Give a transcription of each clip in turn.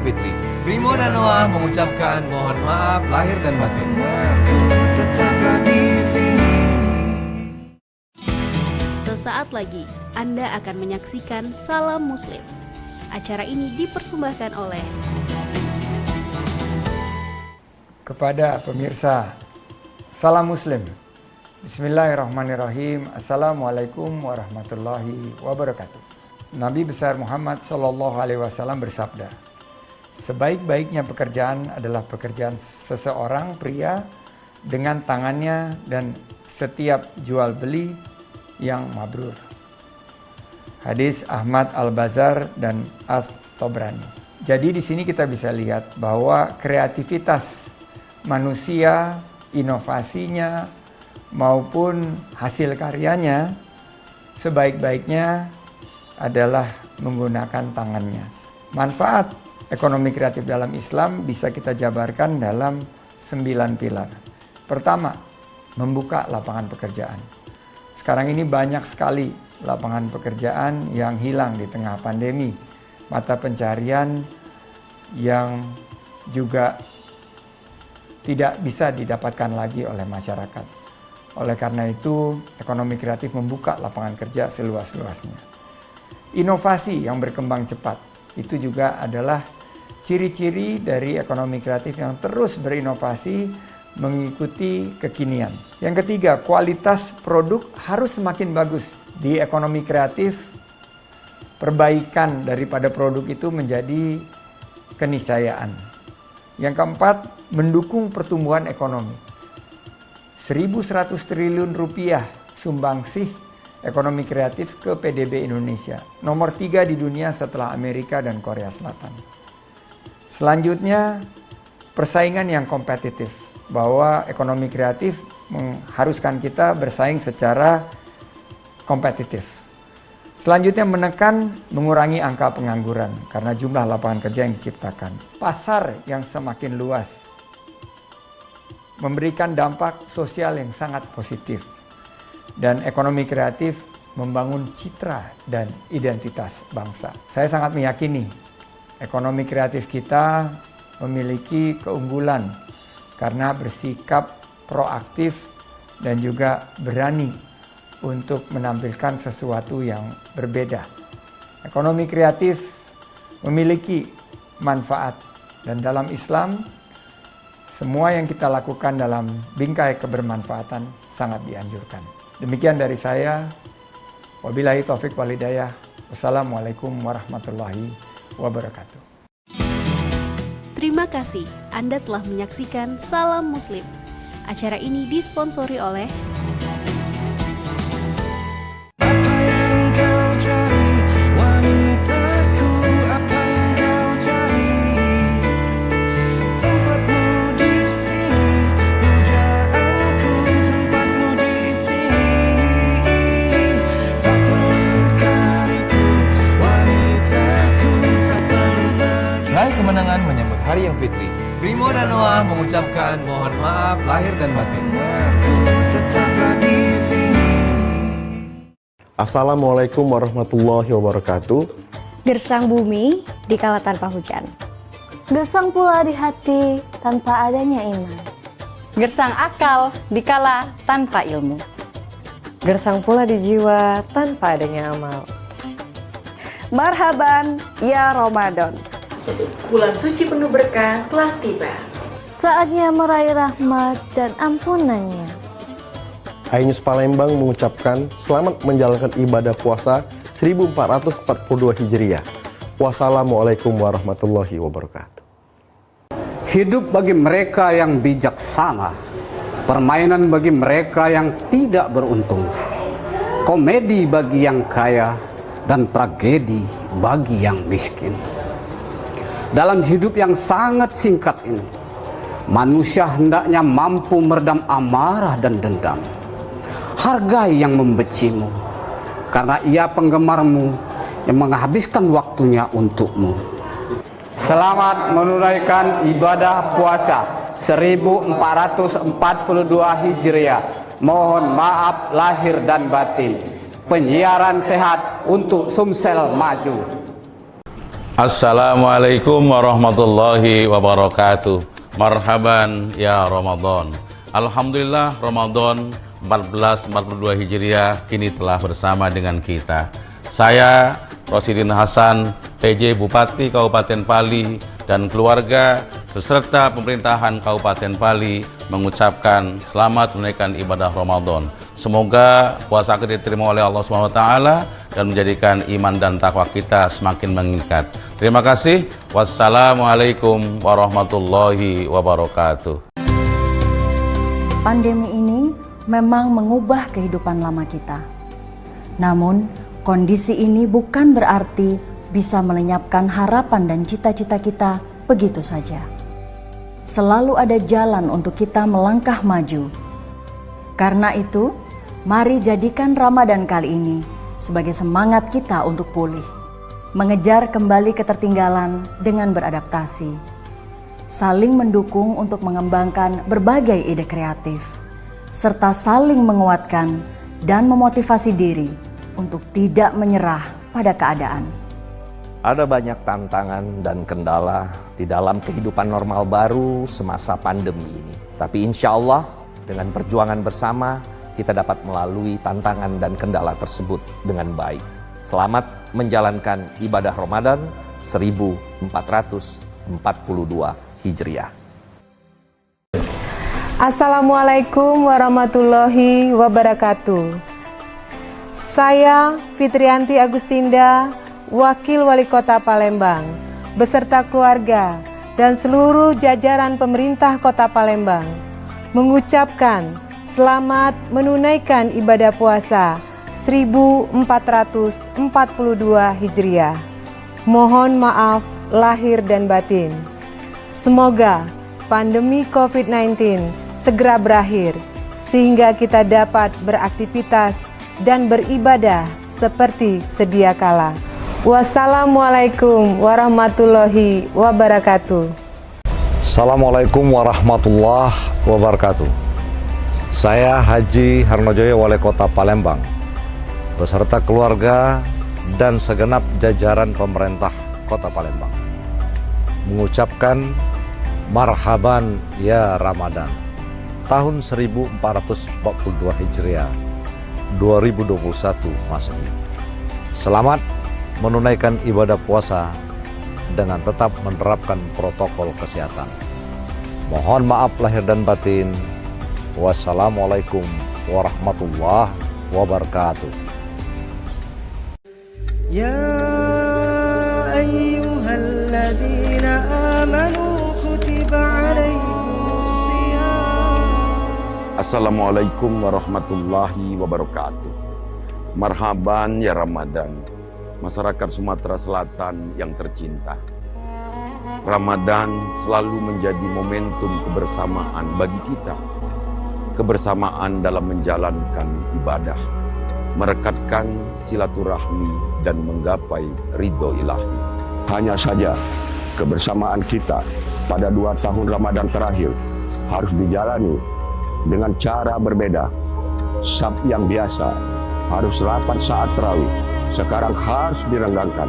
yang fitri. Primo dan Noah mengucapkan mohon maaf lahir dan batin. Sesaat lagi Anda akan menyaksikan Salam Muslim. Acara ini dipersembahkan oleh kepada pemirsa Salam Muslim. Bismillahirrahmanirrahim. Assalamualaikum warahmatullahi wabarakatuh. Nabi besar Muhammad SAW bersabda, sebaik-baiknya pekerjaan adalah pekerjaan seseorang pria dengan tangannya dan setiap jual beli yang mabrur. Hadis Ahmad Al-Bazar dan At-Tabrani. Jadi di sini kita bisa lihat bahwa kreativitas manusia, inovasinya maupun hasil karyanya sebaik-baiknya adalah menggunakan tangannya. Manfaat ekonomi kreatif dalam Islam bisa kita jabarkan dalam 9 pilar. Pertama, membuka lapangan pekerjaan. Sekarang ini banyak sekali lapangan pekerjaan yang hilang di tengah pandemi. Mata pencarian yang juga tidak bisa didapatkan lagi oleh masyarakat. Oleh karena itu, ekonomi kreatif membuka lapangan kerja seluas-luasnya. Inovasi yang berkembang cepat, itu juga adalah ciri-ciri dari ekonomi kreatif yang terus berinovasi mengikuti kekinian. Yang ketiga, kualitas produk harus semakin bagus. Di ekonomi kreatif, perbaikan daripada produk itu menjadi keniscayaan. Yang keempat, mendukung pertumbuhan ekonomi. 1.100 triliun rupiah sumbangsih ekonomi kreatif ke PDB Indonesia. Nomor 3 di dunia setelah Amerika dan Korea Selatan. Selanjutnya, persaingan yang kompetitif. Bahwa ekonomi kreatif mengharuskan kita bersaing secara kompetitif. Selanjutnya mengurangi angka pengangguran karena jumlah lapangan kerja yang diciptakan. Pasar yang semakin luas memberikan dampak sosial yang sangat positif. Dan ekonomi kreatif membangun citra dan identitas bangsa. Saya sangat meyakini ekonomi kreatif kita memiliki keunggulan karena bersikap proaktif dan juga berani untuk menampilkan sesuatu yang berbeda. Ekonomi kreatif memiliki manfaat dan dalam Islam semua yang kita lakukan dalam bingkai kebermanfaatan sangat dianjurkan. Demikian dari saya. Wabillahi taufik wal hidayah. Wassalamualaikum warahmatullahi wabarakatuh. Terima kasih Anda telah menyaksikan Salam Muslim. Acara ini disponsori oleh Kemenangan menyambut hari yang fitri. Primo dan Noah mengucapkan mohon maaf lahir dan batin. Assalamualaikum warahmatullahi wabarakatuh. Gersang bumi dikala tanpa hujan. Gersang pula di hati tanpa adanya iman. Gersang akal dikala tanpa ilmu. Gersang pula di jiwa tanpa adanya amal. Marhaban ya Ramadan. Bulan suci penuh berkah telah tiba. Saatnya meraih rahmat dan ampunannya. Ainus Palembang mengucapkan selamat menjalankan ibadah puasa 1442 Hijriah. Wassalamualaikum warahmatullahi wabarakatuh. Hidup bagi mereka yang bijaksana, permainan bagi mereka yang tidak beruntung, komedi bagi yang kaya, dan tragedi bagi yang miskin. Dalam hidup yang sangat singkat ini, manusia hendaknya mampu meredam amarah dan dendam. Hargai yang membencimu, karena ia penggemarmu yang menghabiskan waktunya untukmu. Selamat menunaikan ibadah puasa 1442 Hijriah. Mohon maaf lahir dan batin. Penyiaran sehat untuk Sumsel maju. Assalamualaikum warahmatullahi wabarakatuh. Marhaban ya Ramadan. Alhamdulillah Ramadan 1442 Hijriah kini telah bersama dengan kita. Saya Rosidin Hasan, PJ Bupati Kabupaten Pali dan keluarga beserta pemerintahan Kabupaten Pali mengucapkan selamat menunaikan ibadah Ramadan. Semoga puasa kita diterima oleh Allah SWT dan menjadikan iman dan takwa kita semakin mengikat. Terima kasih. Wassalamualaikum warahmatullahi wabarakatuh. Pandemi ini memang mengubah kehidupan lama kita. Namun, kondisi ini bukan berarti bisa melenyapkan harapan dan cita-cita kita begitu saja. Selalu ada jalan untuk kita melangkah maju. Karena itu, mari jadikan Ramadan kali ini sebagai semangat kita untuk pulih, mengejar kembali ketertinggalan dengan beradaptasi, saling mendukung untuk mengembangkan berbagai ide kreatif, serta saling menguatkan dan memotivasi diri untuk tidak menyerah pada keadaan. Ada banyak tantangan dan kendala di dalam kehidupan normal baru semasa pandemi ini. Tapi insya Allah dengan perjuangan bersama kita dapat melalui tantangan dan kendala tersebut dengan baik. Selamat menjalankan ibadah Ramadan 1442 Hijriah. Assalamualaikum warahmatullahi wabarakatuh. Saya Fitrianti Agustinda, Wakil Wali Kota Palembang, beserta keluarga dan seluruh jajaran pemerintah Kota Palembang, mengucapkan selamat menunaikan ibadah puasa 1442 Hijriah. Mohon maaf lahir dan batin. Semoga pandemi COVID-19 segera berakhir sehingga kita dapat beraktivitas dan beribadah seperti sedia kala. Wassalamualaikum warahmatullahi wabarakatuh. Assalamualaikum warahmatullahi wabarakatuh. Saya Haji Harnojoyo, Wali Kota Palembang, beserta keluarga dan segenap jajaran pemerintah Kota Palembang, mengucapkan marhaban ya Ramadan tahun 1442 Hijriah 2021 Masehi. Selamat menunaikan ibadah puasa dengan tetap menerapkan protokol kesehatan. Mohon maaf lahir dan batin. Wassalamualaikum warahmatullahi wabarakatuh. Ya ayyuhalladzina amanu kutiba alaikumusiyam. Assalamualaikum warahmatullahi wabarakatuh. Marhaban ya Ramadan, masyarakat Sumatera Selatan yang tercinta. Ramadan selalu menjadi momentum kebersamaan bagi kita. Kebersamaan dalam menjalankan ibadah, merekatkan silaturahmi dan menggapai ridho ilahi. Hanya saja kebersamaan kita pada 2 tahun Ramadan terakhir harus dijalani dengan cara berbeda. Sab yang biasa harus rapat saat tarawih, sekarang harus direnggangkan.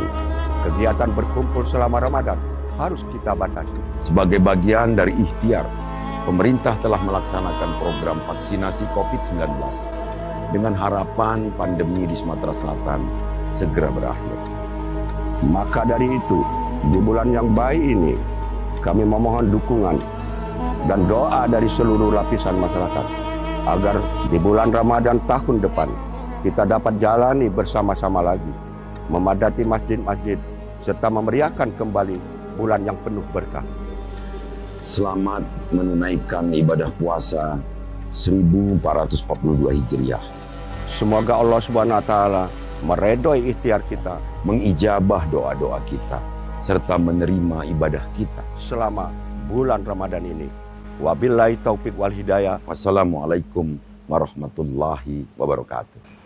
Kegiatan berkumpul selama Ramadan harus kita batasi. Sebagai bagian dari ikhtiar, pemerintah telah melaksanakan program vaksinasi COVID-19 dengan harapan pandemi di Sumatera Selatan segera berakhir. Maka dari itu, di bulan yang baik ini, kami memohon dukungan dan doa dari seluruh lapisan masyarakat agar di bulan Ramadan tahun depan kita dapat jalani bersama-sama lagi, memadati masjid-masjid, serta memeriahkan kembali bulan yang penuh berkah. Selamat menunaikan ibadah puasa 1442 Hijriah. Semoga Allah Subhanahu wa taala meredoi ikhtiar kita, mengijabah doa-doa kita, serta menerima ibadah kita selama bulan Ramadan ini. Wabillahi taufik wal hidayah. Wassalamualaikum warahmatullahi wabarakatuh.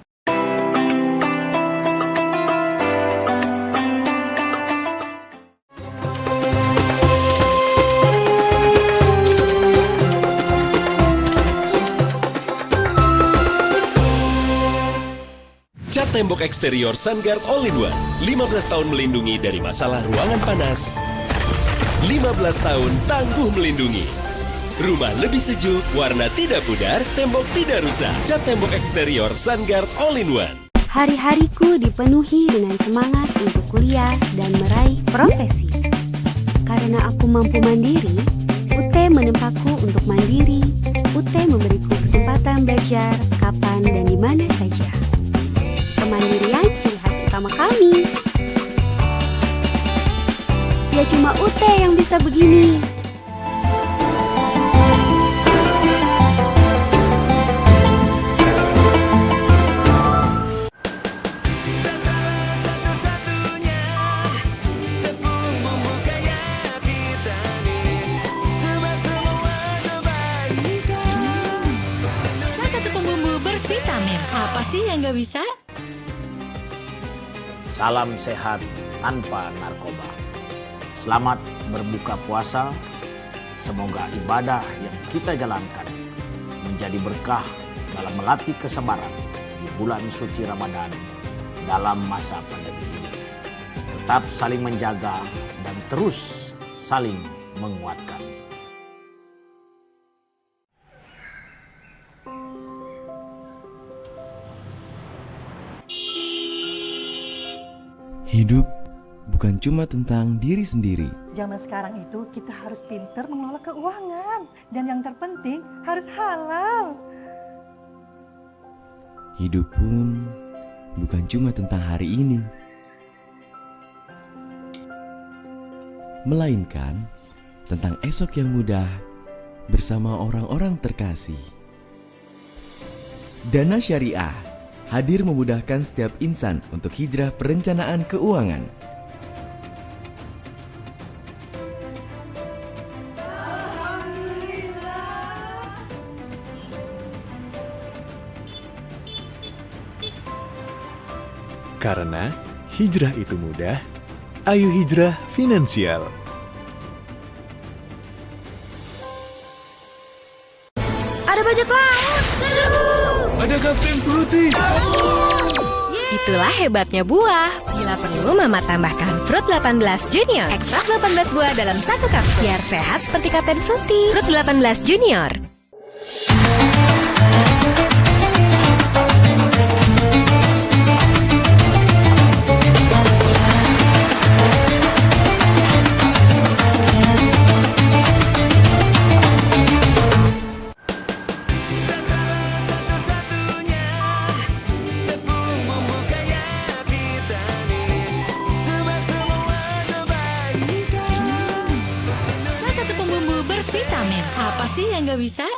tembok eksterior Sunguard All-in-One. 15 tahun melindungi dari masalah ruangan panas. 15 tahun tangguh melindungi. Rumah lebih sejuk, warna tidak pudar, tembok tidak rusak. Cat tembok eksterior Sunguard All-in-One. Hari-hariku dipenuhi dengan semangat untuk kuliah dan meraih profesi. Karena aku mampu mandiri, UT menempaku untuk mandiri. UT memberiku kesempatan belajar kapan dan di mana saja. Kemandirian ciri khas utama kami. Ya cuma UT yang bisa begini. Apa sih yang gak bisa? Salam sehat tanpa narkoba. Selamat berbuka puasa. Semoga ibadah yang kita jalankan menjadi berkah dalam melatih kesabaran di bulan suci Ramadan dalam masa pandemi ini. Tetap saling menjaga dan terus saling menguatkan. Hidup bukan cuma tentang diri sendiri. Zaman sekarang itu kita harus pintar mengelola keuangan. Dan yang terpenting harus halal. Hidup pun bukan cuma tentang hari ini, melainkan tentang esok yang mudah bersama orang-orang terkasih. Dana Syariah hadir memudahkan setiap insan untuk hijrah perencanaan keuangan. Karena hijrah itu mudah, ayo hijrah finansial. Ada bajak laut, seru! Ada Kapten Fruity. Itulah hebatnya buah. Bila perlu, Mama tambahkan Fruit 18 Junior. Ekstrak 18 buah dalam satu kapsul. Biar sehat seperti Kapten Fruity. Fruit 18 Junior. Apa sih yang gak bisa?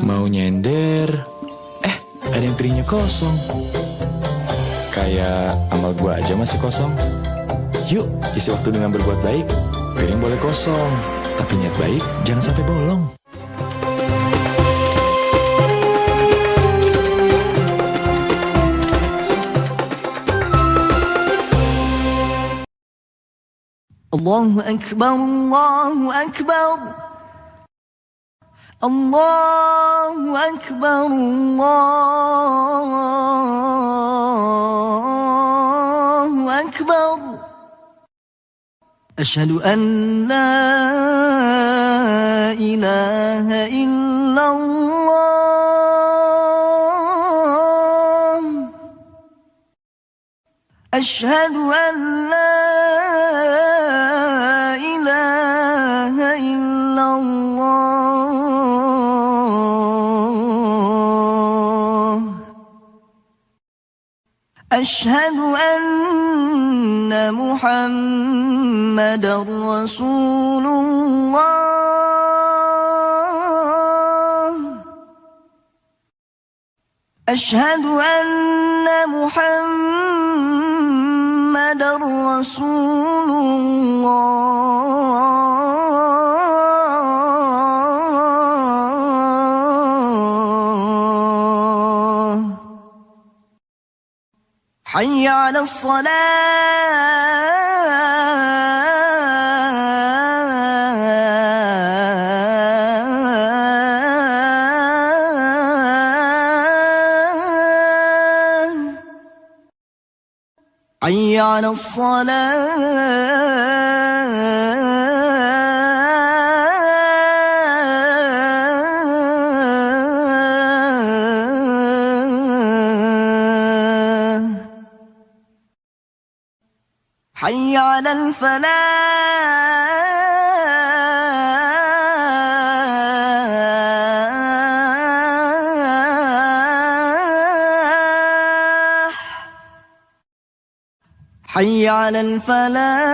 Mau nyender, ada yang piringnya kosong. Kayak amal gua aja masih kosong. Yuk, isi waktu dengan berbuat baik. Piring boleh kosong, tapi niat baik jangan sampai bolong. Allahu Akbar, Allahu Akbar. Allahu Akbar, Allahu Akbar. Asyhadu an la ilaha illallah. Asyhadu an la ilaha illallah. Asyhadu anna Muhammadar Rasulullah. Asyhadu anna Muhammadar Rasulullah. Hayya 'alas salah. حي على الصلاة حي على الفلاح حي على الفلاح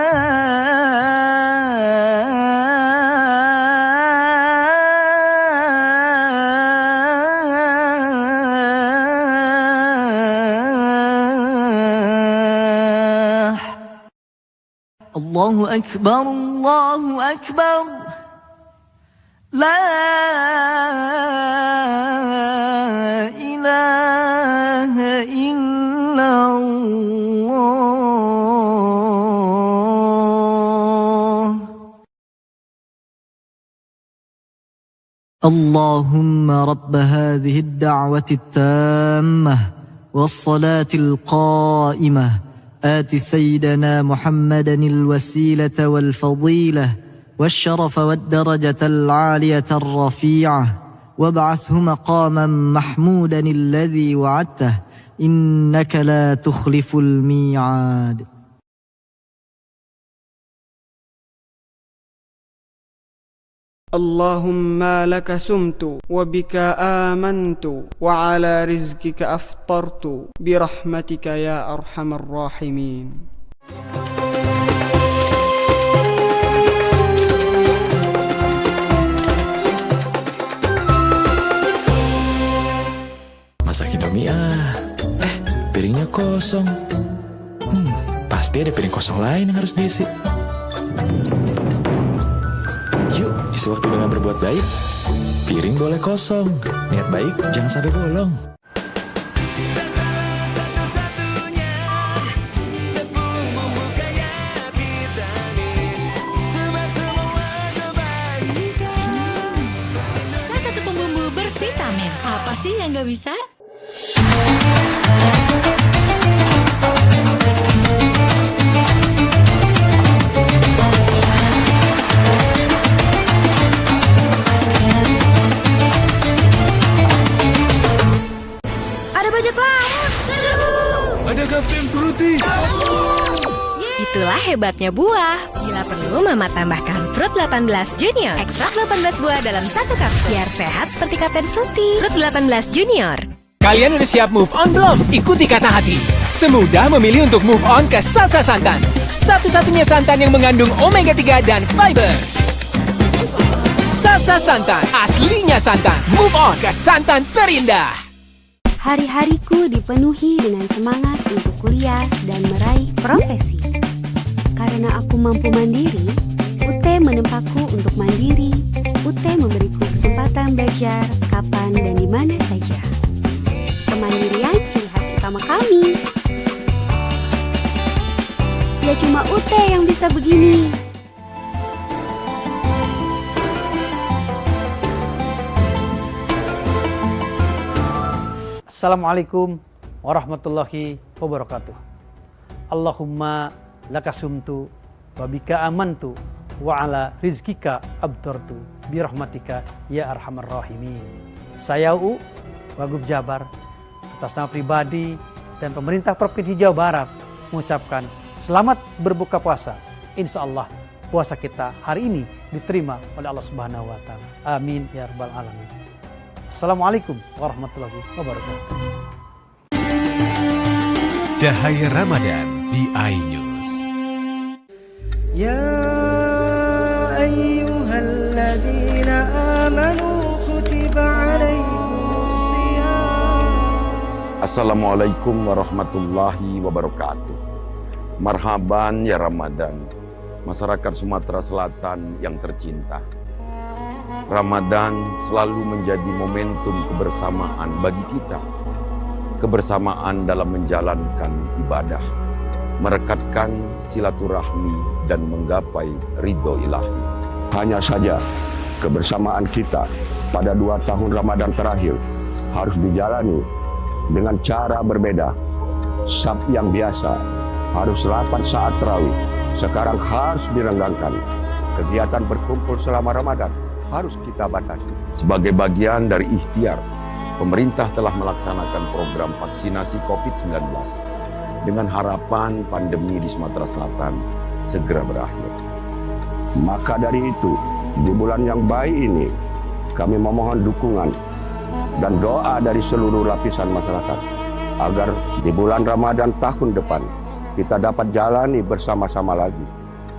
الله أكبر الله أكبر لا إله إلا الله اللهم رب هذه الدعوة التامة والصلاة القائمة آت سيدنا محمدا الوسيلة والفضيلة والشرف والدرجة العالية الرفيعة وابعثه مقاما محمودا الذي وعدته إنك لا تخلف الميعاد. اللهم لك سمت وبك آمنت وعلى رزقك أفطرت برحمتك يا أرحم الراحمين. Masak Indomie piringnya kosong. Pasti ada piring kosong lain yang harus diisi. Yuk, isi waktu dengan berbuat baik. Piring boleh kosong, niat baik jangan sampai bolong. Salah satu pembumbu bervitamin. Apa sih yang nggak bisa? Ada Kapten Fruity. Itulah hebatnya buah. Bila perlu, Mama tambahkan Fruit 18 Junior. Ekstrak 18 buah dalam satu kapsul. Biar sehat seperti Kapten Fruity. Fruit 18 Junior. Kalian udah siap move on belum? Ikuti kata hati. Semudah memilih untuk move on ke Sasa Santan. Satu-satunya santan yang mengandung omega 3 dan fiber. Sasa Santan, aslinya santan. Move on ke santan terindah. Hari-hariku dipenuhi dengan semangat untuk kuliah dan meraih profesi. Karena aku mampu mandiri, UT menempaku untuk mandiri. UT memberiku kesempatan belajar kapan dan di mana saja. Kemandirian ciri khas utama kami. Ya cuma UT yang bisa begini. Assalamualaikum warahmatullahi wabarakatuh. Allahumma lakasumtu wa bika amantu wa ala rizkika abtartu birahmatika ya arhamar rahimin. Saya U, Wagub Jabar, atas nama pribadi dan pemerintah Provinsi Jawa Barat mengucapkan selamat berbuka puasa. Insya Allah puasa kita hari ini diterima oleh Allah Subhanahu wa Ta'ala. Amin ya rabbal alamin. Assalamualaikum warahmatullahi wabarakatuh. Cahaya Ramadan di iNews. Ya ayyuhalladzina amanu kutiba alaikumusiyam. Assalamualaikum warahmatullahi wabarakatuh. Marhaban ya Ramadan, masyarakat Sumatera Selatan yang tercinta. Ramadan selalu menjadi momentum kebersamaan bagi kita. Kebersamaan dalam menjalankan ibadah, merekatkan silaturahmi dan menggapai ridho ilahi. Hanya saja kebersamaan kita pada 2 tahun Ramadan terakhir harus dijalani dengan cara berbeda. Saf yang biasa harus rapat saat tarawih, sekarang harus direnggangkan. Kegiatan berkumpul selama Ramadan harus kita batasi. Sebagai bagian dari ikhtiar, pemerintah telah melaksanakan program vaksinasi COVID-19 dengan harapan pandemi di Sumatera Selatan segera berakhir. Maka dari itu, di bulan yang baik ini, kami memohon dukungan dan doa dari seluruh lapisan masyarakat agar di bulan Ramadan tahun depan kita dapat jalani bersama-sama lagi,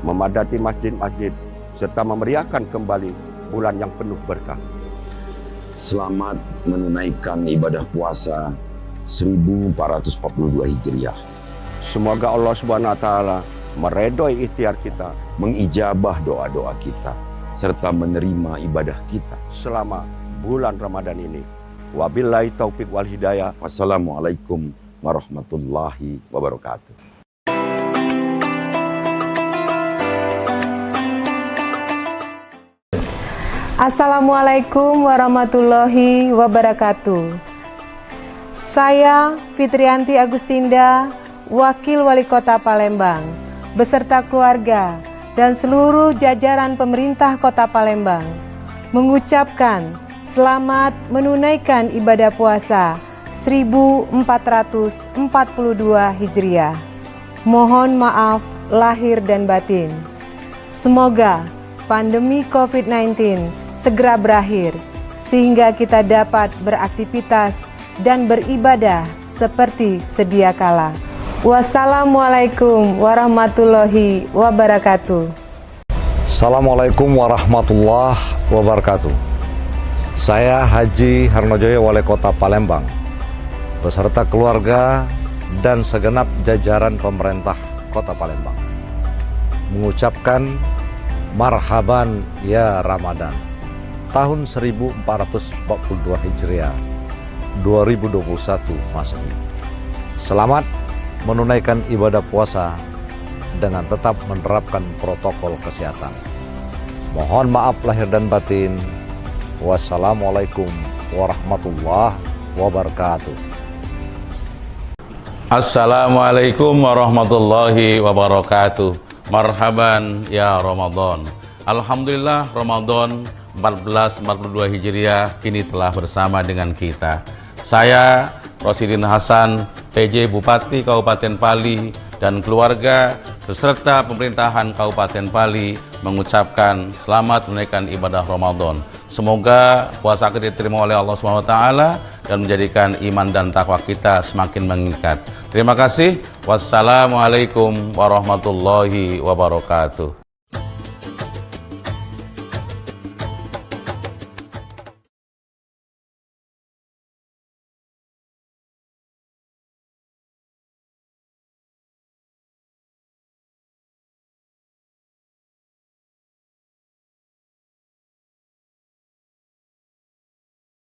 memadati masjid-masjid, serta memeriahkan kembali bulan yang penuh berkah. Selamat menunaikan ibadah puasa 1442 Hijriah. Semoga Allah Subhanahu wa taala meredoi ikhtiar kita, mengijabah doa-doa kita, serta menerima ibadah kita selama bulan Ramadan ini. Wabillahi taufik wal hidayah. Wassalamualaikum warahmatullahi wabarakatuh. Assalamualaikum warahmatullahi wabarakatuh. Saya Fitrianti Agustinda, Wakil Wali Kota Palembang, beserta keluarga dan seluruh jajaran pemerintah Kota Palembang, mengucapkan selamat menunaikan ibadah puasa 1442 Hijriah. Mohon maaf lahir dan batin. Semoga pandemi COVID-19 segera berakhir, sehingga kita dapat beraktivitas dan beribadah seperti sedia kala. Wassalamualaikum warahmatullahi wabarakatuh. Assalamualaikum warahmatullahi wabarakatuh. Saya Haji Harnojoyo, Wali Kota Palembang, beserta keluarga dan segenap jajaran pemerintah Kota Palembang, mengucapkan marhaban ya Ramadan tahun 1442 Hijriah 2021 Masehi. Selamat menunaikan ibadah puasa dengan tetap menerapkan protokol kesehatan. Mohon maaf lahir dan batin. Wassalamualaikum warahmatullahi wabarakatuh. Assalamualaikum warahmatullahi wabarakatuh. Marhaban ya Ramadan. Alhamdulillah Ramadan 1442 Hijriah kini telah bersama dengan kita. Saya Rosidin Hasan, PJ Bupati Kabupaten Pali dan keluarga beserta pemerintahan Kabupaten Pali mengucapkan selamat menunaikan ibadah Ramadan. Semoga puasa kita diterima oleh Allah SWT dan menjadikan iman dan takwa kita semakin meningkat. Terima kasih. Wassalamualaikum warahmatullahi wabarakatuh.